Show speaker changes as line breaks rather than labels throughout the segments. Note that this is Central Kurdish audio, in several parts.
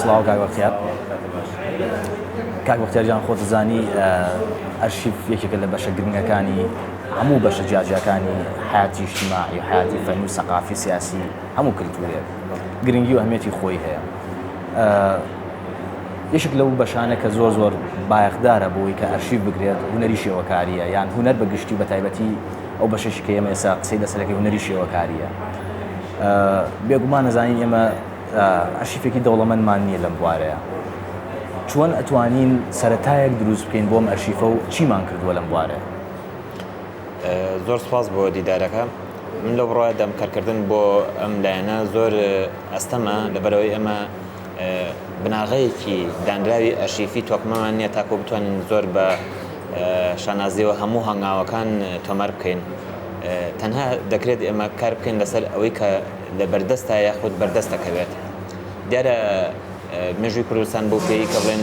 سڵاو کاک بەختیار. کاک بەختیارجان خۆت زانی ئەرشیف یەکێکە لە بەشە گرنگەکانی هەموو بەشە جیاجیەکانی حیاتی اجتیماعی و حیاتی فەنی و سەقافی سیاسی هەموو کلتورێک گرنگی و ئەهمیەتی خۆی هەیە. یەکێک لەو بەشانە کە زۆر بایەخدارە بۆی کە ئەرشیف بگرێت هونەری شێوەکاریە یان هونەر بە گشتی بە تایبەتی ئەو بەشێکی کە ئێمە ئێستا قسەی لەسەرەکەی هونەری شێوەکاریە. بێگومان نەزانین ئێمە ئەرشیفێکی دەوڵەمەندمان نییە لەم بوارەیە. چۆن ئەتوانین سەرەتایەک دروست بکەین بۆم ئەرشیفە و چیمان کردووە لەم بوارەیە؟
زۆر سپاس بۆ دیدارەکە. من لەو ڕۆیە دەمکارکردن بۆ ئەم لایەنە زۆر ئەستەمە لەبەرەوەی ئەمە بناغەیەکی دانراوی ئەرشیفی تۆکمەمان نییە تاکو بتوانین زۆر بە شانازیەوە هەموو هەنگاوەکان تۆمار بکەین. تەنها دەکرێت ئێمە کار بکەین لەسەر ئەوەی کە لە بەردەستە یاخود بەردەستەکەوێت. دیارە مێژووی کوردستان بۆ پێی کە بڵێن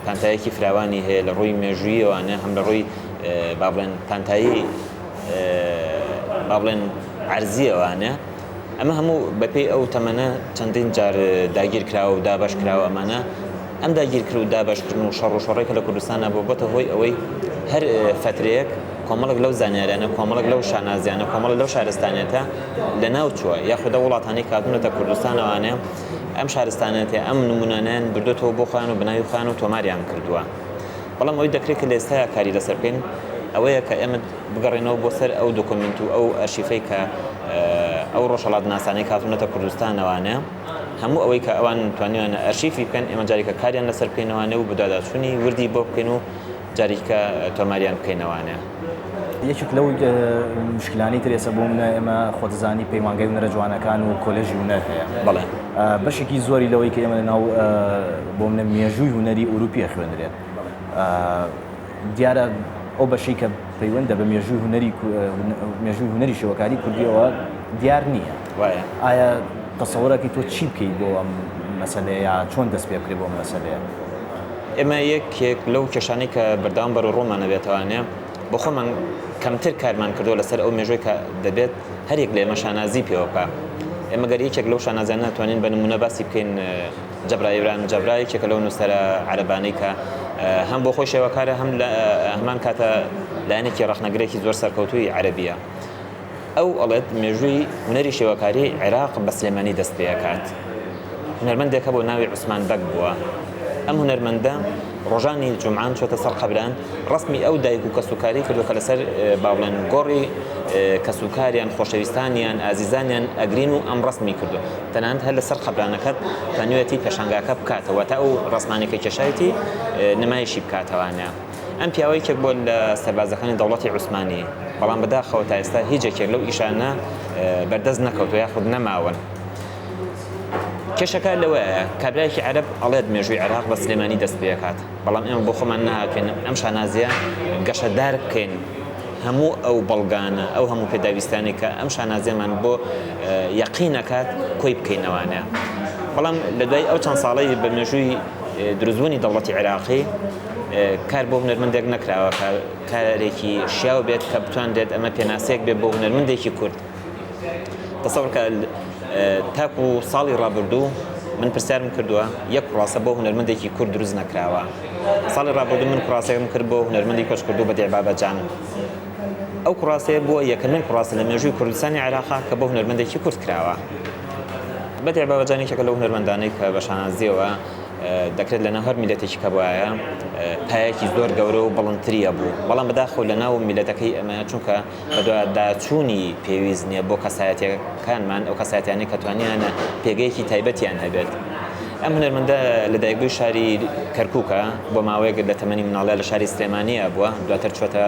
پانتایەکی فراوانی هەیە لە ڕووی مێژوویەوانە هەم لە ڕووی با بڵێن پانتایی با بڵێن عەرزیەوانە. ئەمە هەموو بەپێی ئەو تەمەنە چەندین جار داگیر کراوە و دابەش کراوە. ئەمانە ئەم داگیرکرد و دابەشکردن و شەڕ و شەڕێکە لە کوردستانە بۆتە هۆی ئەوەی هەر فترەیەک کۆمەڵێک لەو زانیاریانە کۆمەڵێک لەو شانازیانە کۆمەڵێک لەو شارستانێتە لە ناو چووە یاخودە وڵاتانی کاتونەتە کوردستانەوانەیە ئەم شارستانێتە ئەم نمونانیان بردوێتەوە بۆ خۆیان و بناوی خۆیان و تۆماریان کردووە. بەڵام ئەوەی دەکرێت کە لە ئێستایا کاری لەسەر بکەین ئەوەیە کە ئێمە بگەڕێنەوە بۆ سەر ئەو دۆکۆمنت و ئەو ئەرشیفەی کە ئەو ڕۆژهەڵات ناسانەی کاتونەتە کوردستانەوانەیە هەموو ئەوەی کە ئەوان توانیوانە ئەرشیفی بکەن ئێمە جارێکە کاریان لەسەر بکەینەوانە و بەداداچوونی وردی بۆ بکەین و جارێکە تۆماریان بکەینەوانە.
یەکێک لەو مشکلانی ترێسە بۆ منە ئێمە خۆتزانی پەیمانگەی هونەرە جوانەکان و کۆلێژی هونەر هەیە.
بەڵێ
بەشێکی زۆری لەوەی کە ئێمە لەناو بۆ منە مێژووی هونەری ئوروپیە خوێنرێت. دیارە ئەو بەشەی کە پەیوەندە بە مێژووی هونەری شێوەکاری کوردیەوە دیار نییە.
وایە
ئایا تەسەوڕێکی تۆ چی بکەیت بۆ ئەم مەسەلەیە چۆن دەست پێ بکرێت بۆ ئەم مەسەلەیە؟
ئێمە یەکێک لەو کێشانەی کە بەردەوام بەرەوڕۆمان نەبێتوانێ بۆ خۆمان کەمتر کارمان کردووە لەسەر ئەو مێژووی کە دەبێت هەرێک لە ئێمە شانازی پێوە بکە. ئێمە گەر یەکێک لەو شانازیانە ناتوانین بە نمونە باسی بکەین جەبرا ئیبراهیم جەبرا یەکێکە لەو نووسەرە عەرەبانەی کە هەم بۆ خۆی شێوەکارە هەم لە هەمان کاتە لایەنێکی ڕەخنەگرێکی زۆر سەرکەوتووی عەرەبیە. ئەو ئەڵێت مێژووی هونەری شێوەکاری عێراق بە سلێمانی دەست پێ دەکات. هونەرمەندێکە بۆ ناوی عوسمان بەگ بووە. ئەم هونەرمەندە ڕۆژانی جومعان چۆتە سەر قەبران ڕسمی ئەو دایک و کەسوکاری کردو کە لەسەر با بڵێن گۆڕی کەسوکاریان خۆشەویستانیان ئازیزانیان ئەگرین و ئەم ڕسمی کردو. تەنانەت هەر لەسەر قەبرانەکەت تەنوێتی پێشانگاکە بکاتەوە تا ئەو ڕسمانێکی کێشایەتی نمایشی بکاتەوانە. ئەم پیاوەیەکێک بۆ لە سەربازەکانی دەوڵەتی عوسمانی بەڵام بەداخەوە تا ئێستا هیچێکێک لەو ئیشانە بەردەست نەکەوتوە یاخود نەماون. کێشەکە لەوەیە کابرایەکی عەرەب ئەڵێت مێژووی عێراق بە سلێمانی دەست پێ دەکات بەڵام ئێمە بۆ خۆمان ناهاتوێن ئەم شانازیە گەشەدار بکەین هەموو ئەو بەڵگانە ئەو هەموو پێداویستانی کە ئەم شانازیەمان بۆ یەقینەکات کۆی بکەینەوانە. بەڵام لە دوای ئەو چەند ساڵەی بە مێژووی دروستبوونی دەوڵەتی عێراقی کار بۆ هونەرمەندێک نەکراوە کارێکی شیاو بێت کە بتوانێت ئەمە پێناسەیەک بێت بۆ هونەرمەندێکی کورد. تەسەوڕکە تاکو ساڵی ڕابردوو من پرسیارم کردووە یەک کوڕاسە بۆ هونەرمەندێکی کورد دروست نەکراوە. ساڵی ڕابردوو من کوڕاسەیەکم کرد بۆ هونەرمەندی کۆچکردوو بەدیع بابەجان. ئەو کوڕاسەیە بووە یەکەمین کوڕاسە لە مێژووی کوردستانی عێراقا کە بۆ هونەرمەندێکی کورد کراوە. بەدیع بابەجان یەکێکە لەو هونەرمەندانەی کە بە شانازیەوە دەکرێت لە ناو هەر میلەتێکی کە بووایە پایەکی زۆر گەورە و بەڵندتریە بوو. بەڵام بەداخەوە لە ناو میلەتەکەی ئەمە چونکە بەدواداچوونی پێویست نییە بۆ کەسایەتیەکانمان ئەو کەسایەتیانەی کە توانیانە پێگەیەکی تایبەتیان هەبێت. ئەم هونەرمەندە لە دایکبووی شاری کەرکووکە بۆ ماوەیەک لە تەمەنی مناڵە لە شاری سلێمانیە بووە دواتر چۆتە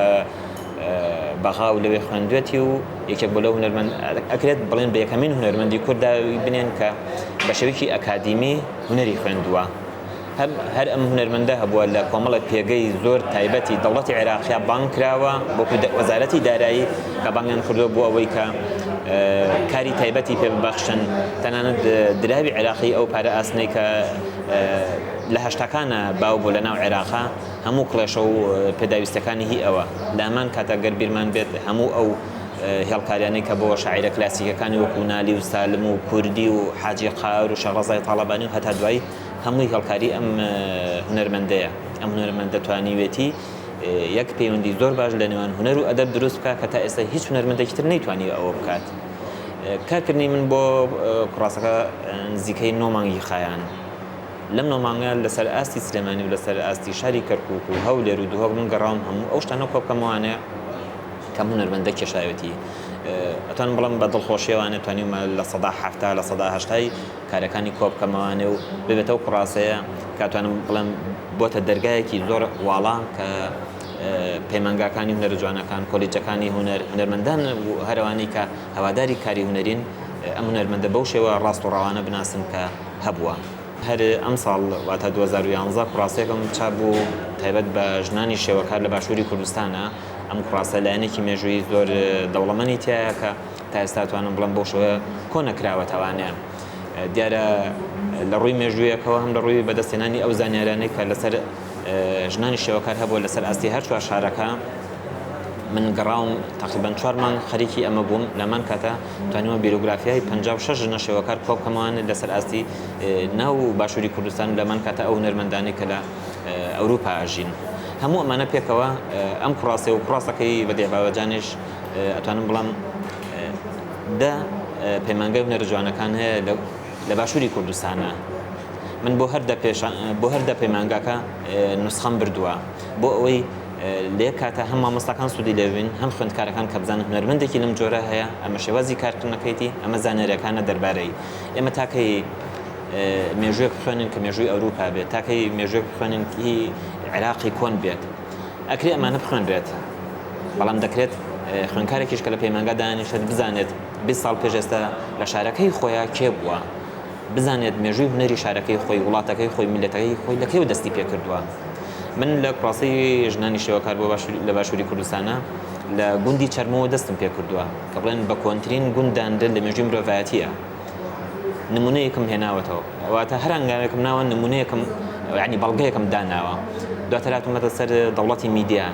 بەغا و لەوێ خوێندوێتی و یەکێک بۆ لەو هونەرمەند ئەکرێت بڵێن بە یەکەمین هونەرمەندی کورداوی بنێن کە بە شێوەیەکی ئەکادیمی هونەری خوێندووە. هەر ئەم هونەرمەندە هەبووە لە کۆمەڵە پێگەی زۆر تایبەتی دەوڵەتی عێراقیا بانگ کراوە بۆ وەزارەتی دارایی کە بانگیان کردووە بۆ ئەوەی کە کاری تایبەتی پێ ببەخشن تەنانەت دراوی عێراقی ئەو پارە ئاسنەی کە لە هەشتاکانە باو بۆ لە ناو عێراقا هەموو کڵێشە و پێداویستەکانی هی ئەوە لامان کاتە گەر بیرمان بێت هەموو ئەو هێڵکاریانەی کە بۆ شاعیرە کلاسیکەکانی وەکو نالی و سالم و کوردی و حاجی قاور و شەڕەزای تاڵەبانی و هەتا دوای هەمووی هەڵکاری ئەم هونەرمەندەیە ئەم هونەرمەندە توانیوێتی یەک پەیوەندی زۆر باش لە نێوان هونەر و ئەدەب دروست بکات کە تا ئێستا هیچ هونەرمەندێکی تر نەیتوانی ئەوە بکات. کارکردنی من بۆ کوڕاسەکە نزیکەی 9 مانگی خایان لەم 9 مانگە لەسەر ئاستی سلێمانی و لەسەر ئاستی شاری کەرکووک و هەولێر و دووهۆک من گەڕاوم هەموو ئەو شتانە کۆ بکەمەوانەیە کە هونەرمەندە کێشاوێتی ئەتوان بڵم بە دڵخۆشیێوانێت توانیمە لە 170 لە 180 کارەکانی کۆ بکەمەوانێ و ببێتەوە کوڕاسەیە کاتوانم بڵم بۆتە دەرگایەکی زۆر واڵان کە پەیمانگاکانی هونەر جوانەکان کۆلیجەکانی هونەرمەندان و هەروانەی کە هەواداری کاری هونەرین ئەم هونەرمەندە بەو شێوە ڕاست و ڕەوانە بناسن کە هەبووە. هەر ئەم ساڵ واتە 2011 کوڕاستێکم چاپ بوو تایبەت بە ژنانی شێوەکار لە باشووری کوردستانە. ئەم کوڕاستە لایەنێکی مێژووی زۆر دەوڵەمەنی تایە کە تا ئێستا توانم بڵم بەو شێوە کۆ نەکراوەتەوانەیە. دیارە لە ڕووی مێژوویەکەوە هەم لە ڕووی بەدەستێنانی ئەو زانیارانەی کە لەسەر ژنانی شێوەکار هەبووە لەسەر ئاستی هەر چوار شارەکە من گەڕاوم تقریبا 4 مانگ خەریکی ئەمە بووم لەمان کاتە توانیوە بیرۆگرافیای 56 ژنە شێوەکار کۆ بکەمەوانێت لەسەر ئاستی ناو باشووری کوردستان لەمان کاتە ئەو هونەرمەندانی کە لە ئەوروپا ئاژین. هەموو ئەمانە پێکەوە ئەم کوڕاستێ و کوڕاستەکەی بەدێباوەجانیش ئەتوانم بڵام دا پەیمانگای هونەر جوانەکان هەیە لە باشووری کوردستانە. من بۆ هەردە پەیمانگاکە نوسخەم بردووە بۆ ئەوەی لێ کاتە هەم مامۆستاکان سوودی لێبین هەم خوێندکارەکان کە بزانن هونەرمەندێکی لەم جۆرە هەیە ئەمە شێوازی کارکردنەکەیتی ئەمە زانیاریەکانە دەربارەی ئێمە تاکەی مێژوویەک بخوێنین کە مێژووی ئەوروپا بێت تاکەی مێژوویەک بخوێنین هی عێراقی کۆن بێت ئەکرێ ئەمانە بخوێنرێت بەڵام دەکرێت خوێندکارێکیش کە لە پەیمانگا دانیشت بزانێت 20 ساڵ پێش ئێستا لە شارەکەی خۆیان کێ بووە بزانێت مێژووی هونەری شارەکەی خۆی وڵاتەکەی خۆی میلەتەکەی خۆی لەکەی و دەستی پێ کردووە. من لە کوڕاستی ژنانی شێوەکار بۆ لە باشووری کوردستانە لە گوندی چەرمەوە دەستم پێ کردووە کە بڵێن بە کۆنترین گونداندن لە مێژووی مرۆڤایەتیە. نمونەیەکم هێناوەتەوە واتە هەر ئەنگاوێکم ناوە نمونەیەکم ینی بەڵگەیەکم داناوە دواتر هاتوومەتە سەر دەوڵەتی میدیا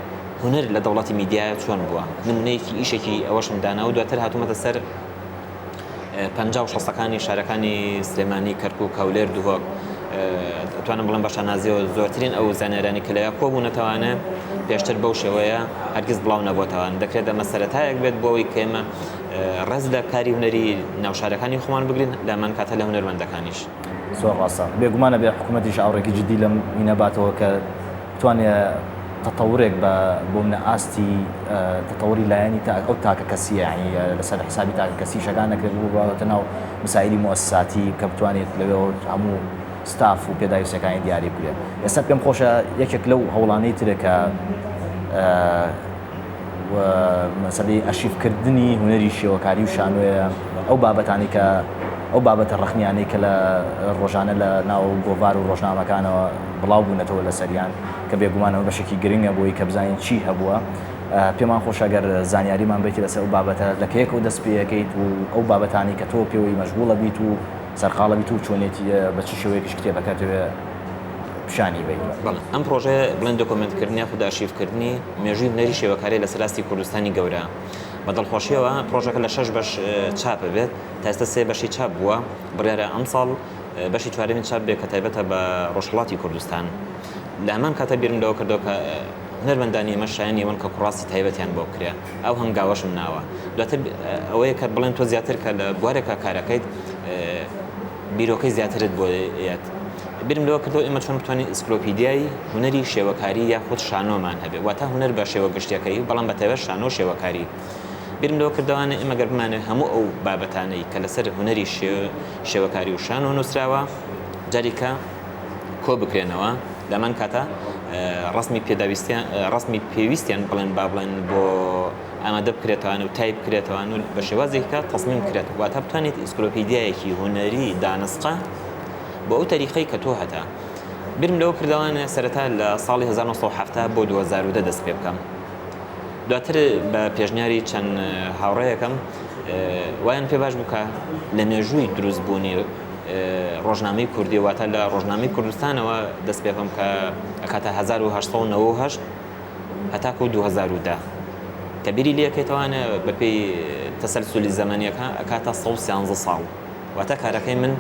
هونەر لە دەوڵەتی میدیا چۆن بووە نمونەیەکی ئیشێکی ئەوەشم داناوە دواتر هاتوومەتە سەر 50-60ەکانی شارەکانی سلێمانی کەرکووک هەولێر دووهۆک توانم بڵم بەشە نازیەوە زۆرترین ئەو زانیارانی کە لەیە کۆبوونەتەوانە پێشتر بەو شێوەیە هەرگیز بڵاو نەبووتەوان دەکرێت ئەمە سەرەتایەک بێت بۆ ئەوەی کێمە ڕێز لە کاری هونەری ناوشارەکانی خۆمان بگرین لەمان کاتە لە هونەرمەندەکانیش
زۆر ڕاستە بێگومانە بێ حکوومەتیش ئاوڕێکی جددی لەم مینەباتەوە کە توانێت تطورێک بۆ منە ئاستی تطوری لایەنی ئەو تاکە کەسیە ینی لەسەر حسابی تاکە کەسی شەکان نەکرێت بووەتە ناو مسائلی مؤسساتی کە بتوانێت لەوێ هەموو ستاف و پێداویستەکانی دیاری بکرێت. ئێستا پێم خۆشە یەکێک لەو هەوڵانەی ترە کە مەسەلەی ئەشیفکردنی هونەری شێوەکاری و شانۆیە ئەو بابەتانی کە ئەو بابەتە ڕەخنیانەی کە لە ڕۆژانە لە ناو گۆڤار و ڕۆژنامەکانەوە بڵاو بوونەتەوە لە سەریان کە بێگومانەوە بەشێکی گرنگە بۆی کە بزانین چی هەبووە پێمان خۆشە گەر زانیاریمان بێتی لەسەر ئەو بابەتە لەکەیەک و دەست پێەکەیت و ئەو بابەتانی کە تۆ پێوەی مەشغوڵە بیت و سەرقاڵە بیت و چۆنێتی بە چ شێوەیەکیش کتێبەکەتەوێ پیشانی بێت.
ئەم پرۆژە بڵێن دۆکۆمنتکردنی یاخود ئارشیڤکردنی مێژووی هونەری شێوەکاری لەسەر ئاستی کوردستانی گەورە بە دڵخۆشیەوە پرۆژەکە لە 6 بەش چاپە بێت تا ئێستا 3 بەشی چاپ بووە بڕیارە ئەم ساڵ بەشی 4 چاپ بێت کە تایبەتە بە ڕۆژهەڵاتی کوردستان لە هەمان کاتە بیرم لەوە کردەوە کە هونەرمەندانی ئێمە شایەن ئێوەن کە کوڕاستی تایبەتیان بۆ کرێ ئەو هەنگاوەشم ناوە دواتر ئەوەیە کە بڵێن تۆ زیاتر کە لە بوارێکە کارەکەیت بیرۆکەی زیاترت بۆ یەت برم لەوە کردەوە ئێمە چۆن بتوانین ئسکلۆپیدیای هونەری شێوەکاری یاخود شانۆمان هەبێت واتە هونەر بە شێوە گشتیەکەی بەڵام بە تایبەت شانۆ شێوەکاری برم لەوە کردوانە ئێمە گەر بمانێت هەموو ئەو بابەتانەی کە لەسەر هونەری شێوەکاری و شانۆ نووسراوە جاریکە کۆ بکرێنەوە لەمان کاتە ڕسمی پێویستیان بڵێن با بڵێن بۆ ئامادە بکرێتەوە و تایپ بکرێتەوە و بە شێوازێکە تەسمیم کرێت واتە بتوانێت ئسکلۆپیدیایەکی هونەری دانسقە بۆ ئەو تاریخەی کە تۆ هەتا برم لەوە کردوانە سەرەتا لە ساڵی 1970 بۆ 2010 دەست پێ بکەم دواتر بە پێشنیاری چەند هاوڕێیەکەم وایان پێ باش بکە لە مێژووی دروستبوونی ڕۆژنامەی کوردی واتە لە ڕۆژنامەی کوردستانەوە دەست پێ بکەم کە ئەکاتە 1998 هەتاکو 2010 کە بیری لێکێتەوانە بەپێی تەسەلسولی زەمانیەکە ئەکاتە 113 ساڵ واتە کارەکەی من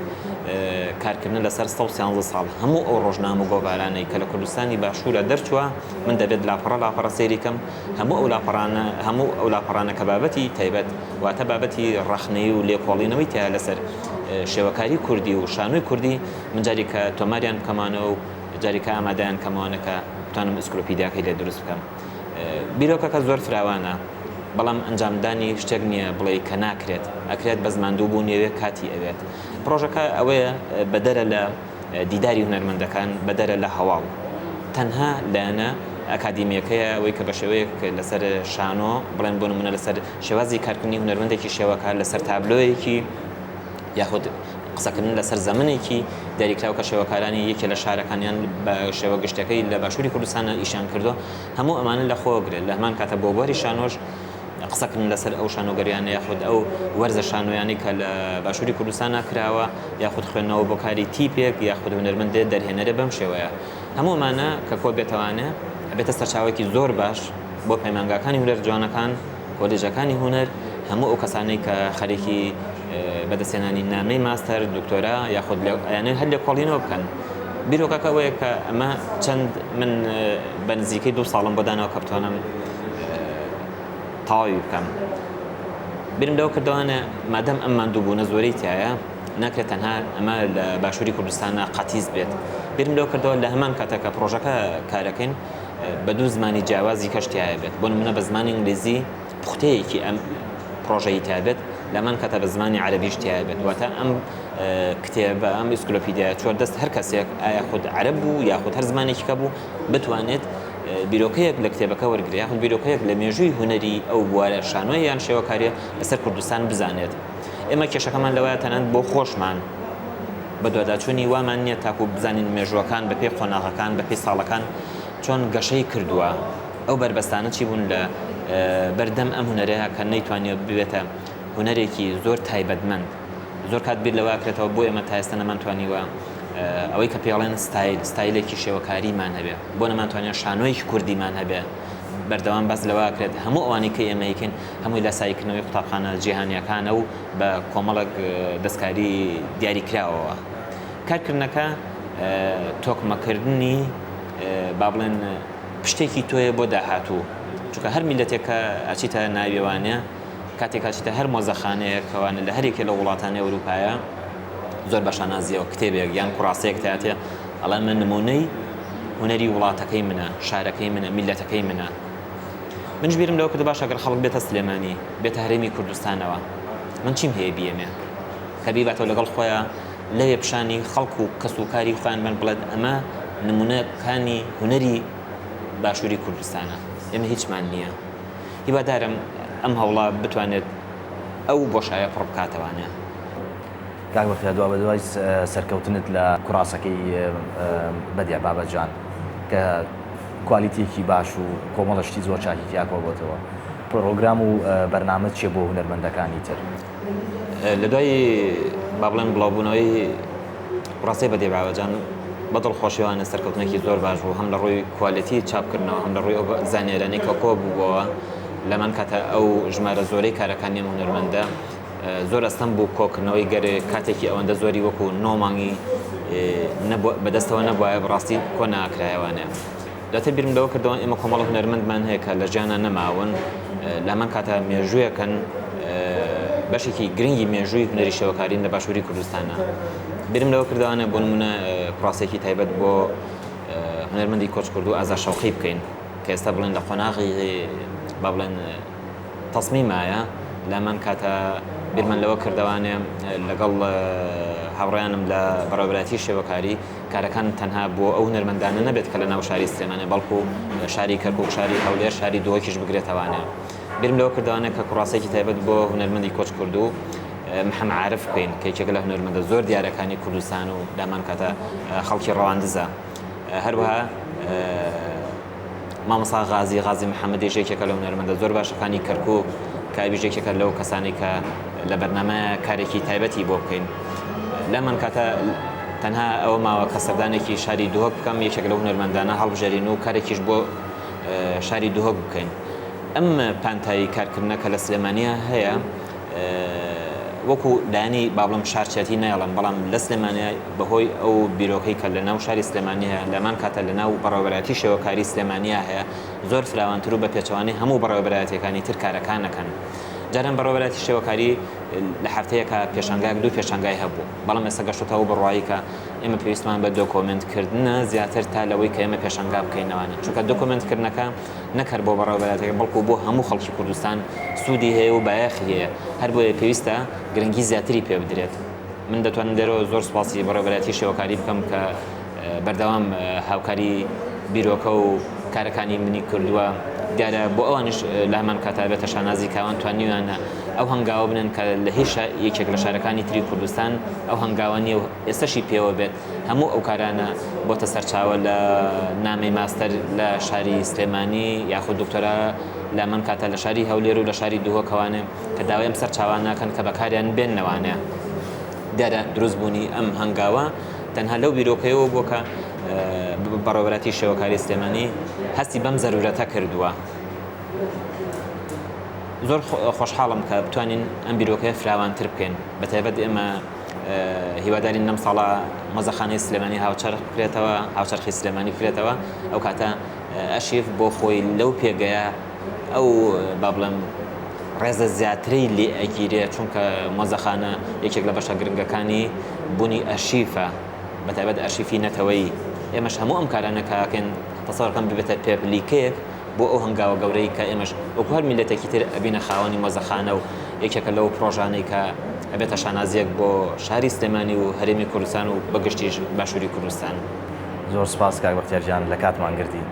کارکردن لەسەر 113 ساڵ هەموو ئەو ڕۆژنامە و گۆڤارانەی کە لە کوردستانی باشوورە دەرچووە من دەبێت لاپەڕە سەیری کەم هەموو ئەو لاپەڕانە کە بابەتی تایبەت واتە بابەتی ڕەخنەی و لێکۆڵینەوەی تیا لەسەر شێوەکاری کوردی و شانۆی کوردی من جاری کە تۆماریان بکەمانەوە و جاریکە ئامادەیان کەمەوەنە کە بتوانم ئسکلۆپیدیاکەی لێ دروست بکەم. بیرۆکەکە زۆر فراوانە بەڵام ئەنجامدانی شتێک نییە بڵێ کە ناکرێت ئەکرێت بە زماندوو بوو نوێ کاتی ئەوێت. پرۆژەکە ئەوەیە بەدەرە لە دیداری هونەرمەندەکان بەدەرە لە هەواڵ تەنها لایەنە ئەکادیمیەکەیە ئەوەی کە بە شێوەیەک لەسەر شانۆ بڵێن بۆ نمونە لەسەر شێوازی کارکردنی هونەرمەندێکی شێوەکە لەسەر تابلۆیەکی یاخود قسەکردن لەسەر زەمنێکی دیاریکراوە کە شێوەکارانی یەکێ لە شارەکانیان بە شێوە گشتەکەی لە باشووری کوردستانە ئیشان کردو هەموو ئەمانە لە خۆگرێت لە هەمان کاتە بۆ بواری شانۆش قسەکردن لەسەر ئەو شانۆگەریانە یاخود ئەو وەرزە شانۆیانی کە لە باشووری کوردستانە کراوە یاخود خوێندنەوە بۆ کاری تیپێک یاخود هونەرمەندێ دەرهێنەرە بەم شێوەیە هەموو ئەمانە کە کۆ بێتەوانێ بێتە سەرچاوێکی زۆر باش بۆ پەیمانگاکانی هونەر جوانەکان کۆلێژەکانی هونەر هەموو ئەو کەسانەی کە خەریکی بەدەستێنانی نامەی ماستەر دکتۆرا یاخود یانە هەر لێکۆڵینەوە بکەن. بیرۆکەکە ئەوەیە کە ئەمە چەند من بە نزیکەی 2 ساڵم بۆ دانەوە کە بتوانم تەواوی بکەم. بیرم لەوە کردوانە مادەم ئەم ماندووبوونە زۆرەی تایە ناکرێت تەنها ئەمە لە باشووری کوردستانە قەتیز بێت. بیرم لەوە کردەوە لە هەمان کاتەکە پرۆژەکە کارەکەین بە 2 زمانی جیاوازی کەشتیایە بێت بۆ نمونە بە زمانی ئینگلیزی پوختەیەکی ئەم پرۆژەی تابێت لەمان کاتە بە زمانی عەرەبیش تیا بێت واتە ئەم کتێبە ئەم ئسکلۆپیدیا چۆر دەست هەر کەسێک ئایا خود عەرەب بوو یاخود هەر زمانێکی کە بوو بتوانێت بیرۆکەیەک لە کتێبەکە وەرگێ یاخود بیرۆکەیەک لە مێژووی هونەری ئەو بوارە شانۆی یان شێوەکاریە لەسەر کوردستان بزانێت. ئێمە کێشەکەمان لەوەیە تەنانەت بۆ خۆشمان بە دوواداچوونی وامان نییە تاکو بزانین مێژووەکان بە پێی قۆناغەکان بە پێی ساڵەکان چۆن گەشەی کردووە ئەو بربەستانە چی بوون لە بەردەم ئەم هونەرەیە کە نەیتوانێت ببێتە هونەرێکی زۆر تایبەتمەند زۆر کات بیر لەوە کرێتەوە بۆ ئێمە تا ئێستا نەمانتوانیوە ئەوەی کە پێڵێن ستایلێکی شێوەکاریمان هەبێ بۆ نەمانتوانێت شانۆیەکی کوردیمان هەبێ بەردەوام بەس لەوە کرێت هەموو ئەوانی کە ئێمە یەکەین هەمووی لە سایکردنەوەی قوتابخانە جیهانیەکانە و بە کۆمەڵک دەستکاری دیاریکراوەوە. کارکردنەکە تۆکمەکردنی با بڵێن پشتێکی تۆیە بۆ داهاتوو چونکە هەر میلەتێکە ئەچیتە ناوێوانێ کاتێک ئەچیتە هەر مۆزەخانەیە کەوانە لە هەرێکێ لە وڵاتانی ئەوروپایە زۆر بەشانازیەوە کتێبێک یان کوڕاسەیەک تاتێ ئەڵێ من نمونەی هونەری وڵاتەکەی منە شارەکەی منە میلەتەکەی منە. منش بیرم لەوە کە باشە ئەگەر خەڵک بێتە سلێمانی بێتە هەرێمی کوردستانەوە من چیم هەیە بیێمێ کە بیباتەوە لەگەڵ خۆیان لەوێ پیشانی خەڵک و کەسوکاری خۆیان بن بڵێت ئەمە نمونەکانی هونەری باشووری کوردستانە ئێمە هیچمان نییە. هیوادارم ئەم هەوڵە بتوانێت ئەو بۆشایە پڕ بکاتەوانێ.
کاک بەخێر دوا بە دوای سەرکەوتنت لە کوڕاسەکەی بەدیا بابەتجان کە کوالیتیەکی باش و کۆمەڵشتی زۆر چاکی تیاکۆ بۆتەوە پرۆگرام و بەرنامە چێ بۆ هونەرمەندەکانی تر
لە دوای با بڵێن بڵاوبوونەوەی ڕاستی بەدیا بابەتجان بەدڵ خۆشیوانە سەرکەوتنێکی زۆر باش بوو هەم لە ڕووی کوالیتی چاپکردنەوە هەم لە ڕووی زانێرانەی کە کۆ بووبەوە لەمان کاتە ئەو ژمارە زۆرەی کارەکانی هونەرمەندە زۆر ئەستەم بوو کۆکردنەوەی گەر کاتێکی ئەوەندە زۆری وەکو 9 مانگی بەدەستەوە نەبووایە بڕاستی کۆ ناکرایەوانێ. دەتە بیرم لەوە کردەوە ئێمە کۆمەڵ هونەرمەندمان هەیە کە لە ژیانە نەماون لەمان کاتە مێژوویەکەن بەشێکی گرنگی مێژووی هونەری شێوەکارین لە باشووری کوردستانە. بیرم لەوە کردوانە بۆ نمونە کوڕاسێکی تایبەت بۆ هونەرمەندی کۆچ کردو ئازا شەوقی بکەین کە ئێستا بڵێن لە قۆناغی با بڵێن تەسمیمایە لەمان کاتە بیرمان لەوە کردوانێ لەگەڵ هاوڕێیانم لە بەڕێوەبەتی شێوەکاری کارەکان تەنها بۆ ئەو هونەرمەندانە نەبێت کە لە ناو شاری سلێمانێ بەڵکو شاری کەرکووک شاری هەولێر شاری دووەکیش بگرێتەوانێ. بیرم لەوە کردوانە کە کوڕاسێکی تایبەت بۆ هونەرمەندی کۆچ کردو محەممەد عارف بکەین کە یەکێک لە هونەرمەندە زۆر دیارەکانی کوردستان و لامان کاتە خەڵکی ڕەواندزە. هەروەها مامۆستا غازی محەممەدی یەکێکە لە هونەرمەندە زۆر باشەکانی کەرکووک کابیژێکێکە لەو کەسانی کە لە بەرنامە کارێکی تایبەتی بۆ بکەین. لامان کاتە تەنها ئەوە ماوە کە سەردانێکی شاری دووهۆک بکەم یەکێک لە هونەرمەندانە هەڵبژێرین و کارێکیش بۆ شاری دووهۆک بکەین. ئەم پانتایی کارکردنەکە لە سلێمانیە هەیە وەکو دانی بابڵم شارچەتی نایڵم بەڵام لە سلێمانیا بەهۆی ئەو بیرۆکەی کە لە ناو شاری سلێمانی هەیە لەمان کاتە لە ناو بەڕێوەبەرەتی شێوەکاری سلێمانیا هەیە زۆر فراوانتر و بە پێچەوانەی هەموو بەڕێوەبەرەتیەکانی تر کارەکان نەکەن. جاران بەڕێوەبەرەتی شێوەکاری لە هەفتەیەکە پێشانگایەک دوو پێشانگای هەبوو بەڵام ئێستا گەشتەوە بڕواایی کە ئێمە پێویستمان بە دۆکۆمنتکردنە زیاتر تا لەوەی کە ئێمە پێشانگا بکەینەوەانە چونکە دۆکۆمنتکردنەکە نەکرد بۆ بەڕێوەبەرەتەکە بەڵکو بۆ هەموو خەڵکی کوردستان سوودی هەیە و بایەخی هەیە هەر بۆیە پێویستە گرنگی زیاتری پێ بدرێت. من دەتوانم لێرەوە زۆر سوپاسی بەڕێوەبەرەتی شێوەکاری بکەم کە بەردەوام هاوکاری بیرۆکە و کارەکانی منی کردووە دیارە بۆ ئەوانش لە هەمان کاتا بێتە شانازی کاوان توانیوانە ئەو هەنگاوە بنن کە لە هیچ یەکێک لە شارەکانی تری کوردستان ئەو هەنگاوانیە و ئێستاشی پێوە بێت هەموو ئەو کارانە بۆتە سەرچاوە لە نامی ماستەر لە شاری سلێمانی یاخود دکتۆرا لە من کاتە لە شاری هەولێر و لە شاری دووهۆکەوانێ کە داوای ئەم سەرچاوان ناکەن کە بەکاریان بێننەوانەیە دیارە دروستبوونی ئەم هەنگاوە تەنها لەو بیرۆکەیەوە بۆ کە بەڕێوەبەرەتی شێوەکاری سلێمانی هەستی بەم زەرورەتە کردووە. زۆر خۆشحاڵم کە بتوانین ئەم بیرۆکەیە فراوانتر بکەین بەتایبەت ئێمە هیوادارین لەم ساڵە مۆزەخانەی سلێمانی هاوچەرخ بکرێتەوە هاوچەرخی سلێمانی بکرێتەوە ئەو کاتە ئەشیف بۆ خۆی لەو پێگەیە ئەو با بڵێم ڕێزە زیاترەی لێ ئەگیرێت چونکە مۆزەخانە یەکێک لە بەشە گرنگەکانی بوونی ئەرشیفە بەتایبەت ئەرشیفی نەتەوەیی ئێمەش هەموو ئەم کارانە کاکەن تەسەوڕەکەم ببێتە پێپلیکەیەک بۆ ئەو هەنگاوە گەورەی کە ئێمەش وەکو هەر میلەتێکی تر ئەبینە خاوەنی مۆزەخانە و یەکێکە لەو پرۆژانەی کە ئەبێتە شانازیەک بۆ شاری سلێمانی و هەرێمی کوردستان و بەگشتیش باشووری کوردستان.
زۆر سپاس کاک بەختیار گیان لە کاتمان گرتی.